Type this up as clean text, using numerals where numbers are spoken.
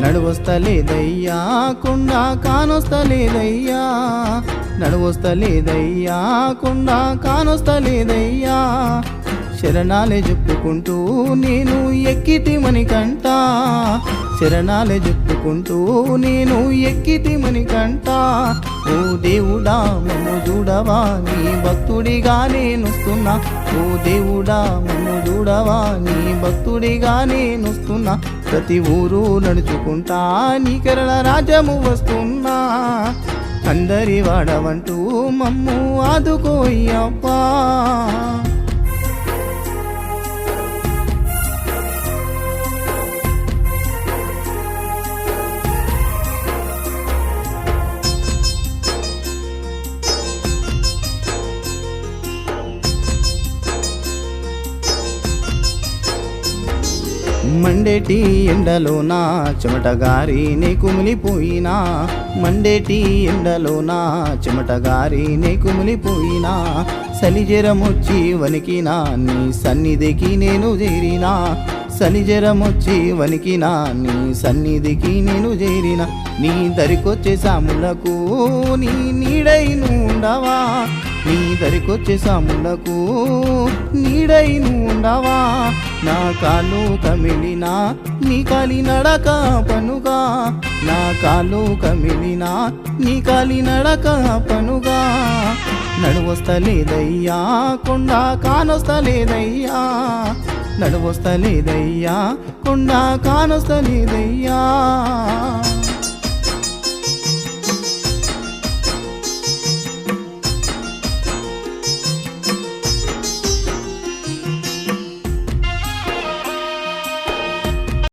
నడువొస్తలేదయ్యా కొండ కానొస్తలేదయ్యా, నడువొస్తలేదయ్యా కొండ కానొస్తలేదయ్యా. శరణాలే చెప్పుకుంటూ నేను ఎక్కితిమని కంట, శరణాలే చెప్పుకుంటూ నేను ఎక్కితిమని కంట. ఓ దేవుడా మమ్ము చూడవా నీ భక్తుడిగా నేనొస్తున్నా, ఓ దేవుడా మమ్ము చూడవా నీ భక్తుడిగా నేనొస్తున్నా. ప్రతి ఊరు నడుచుకుంటా నీ కేరళ రాజ్యము వస్తున్నా, అందరి వాడవంటూ మమ్ము ఆదుకోయ్యప్పా. మండేటి ఎండలోనా చెమటగారినే కుమిలిపోయినా, మండేటి ఎండలోనా చెమటగారినే కుమిలిపోయినా. సలిజరమొచ్చి వణికినా నీ సన్నిధికి నేను చేరినా, సలిజరమొచ్చి వణికినా నీ సన్నిధికి నేను చేరిన. నీ దరికొచ్చే సాములకు నీ నీడై నుండవా, నీ దరికొచ్చే సాములకు నీడై నుండవా. నా కాలు కమిలినా నీ కాలి నడక పనుగా, నా కాలు కమిలినా నీ కాలి నడక పనుగా. నడువొస్తలేదయ్యా కొండ కానొస్తలేదయ్యా, నడువొస్తలేదయ్యా కొండ కానొస్తలేదయ్యా.